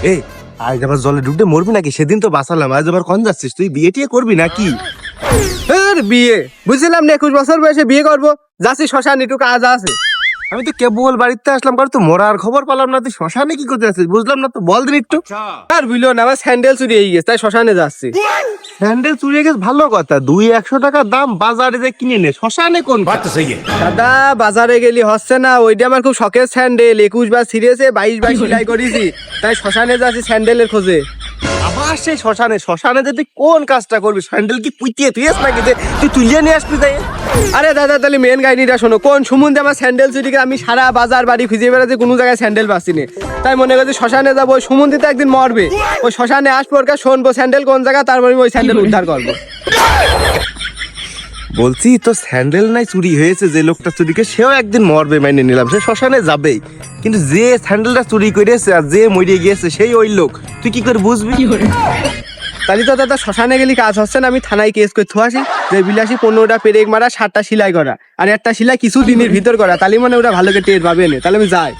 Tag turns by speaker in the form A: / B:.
A: এই আজ আবার জলে ডুবতে মরবি নাকি? সেদিন তো বাঁচালাম, আজ আবার কোন যাচ্ছিস তুই? বিয়ে টিয়ে করবি নাকি?
B: বিয়ে বুঝছিলাম না, 21 বছর বয়সে বিয়ে করবো, যাচ্ছি শ্মশান, একটু কাজ আছে।
A: আমি তো কেবল বাড়িতে আসলাম, কারণ তো মরার খবর পেলাম না। তুই শ্মশানে কি করতে যাচ্ছিস বুঝলাম না তো, বল দিন একটু।
B: আর বুঝলো না, আমার স্যান্ডেল চুরি হয়ে গেছে, তাই শ্মশানে যাচ্ছি।
A: স্যান্ডেল চুরিয়ে গেছে ভালো কথা, 200 টাকা দাম, বাজারে যে কিনে নে, শ্মশানে কোন?
B: দাদা বাজারে গেলি হচ্ছে না, ওইটা আমার খুব শখের স্যান্ডেল, 21 বার ছিঁড়েছে, 22 বার সেলাই করেছি, তাই শ্মশানে যাচ্ছি স্যান্ডেলের খোঁজে।
A: আবার সেই শ্মশানে? শ্মশানে যে তুই কোন কাজটা করবি? স্যান্ডেল কি পুইতিয়ে তুই নাকি যে তুই তুলিয়ে নিয়ে আসবি? তাই
B: আরে দাদা তাহলে মেন কাহিনীটা শোনো, কোন সুমন্দে আমার স্যান্ডেল চুরি করে আমি সারা বাজার বাড়ি খুঁজে বেড়াচ্ছি, কোনো জায়গায় স্যান্ডেল পাচ্ছি না, তাই মনে করছি শ্মশানে যাবো, ওই সুমন্দি তো একদিন মরবে, ওই শ্মশানে আসবো, ওর কাছে শুনবো স্যান্ডেল কোন জায়গা, তারপরে ওই স্যান্ডেল উদ্ধার করবো।
A: বলছি তো স্যান্ডেল নাই চুরি হয়েছে, যে লোকটা চুরিকে সেও একদিন মরবে, মেনে নিলাম, সে শ্মশানে যাবেই, কিন্তু যে স্যান্ডেলটা চুরি করেছে আর যে মরে গিয়েছে সেই ওই লোক, তুই কি করে বুঝবি?
B: তাহলে তো দাদা শ্মশানে গেলি কাজ হচ্ছে না, আমি থানায় কেস করতে আসি, যে বিলাসী 15টা পেরেক মারা, 7টা সেলাই করা, আর একটা সেলাই কিছু দিনের ভিতর করা, তাহলে মানে ওরা ভালো করে টের পাবে না, তাহলে আমি যাই।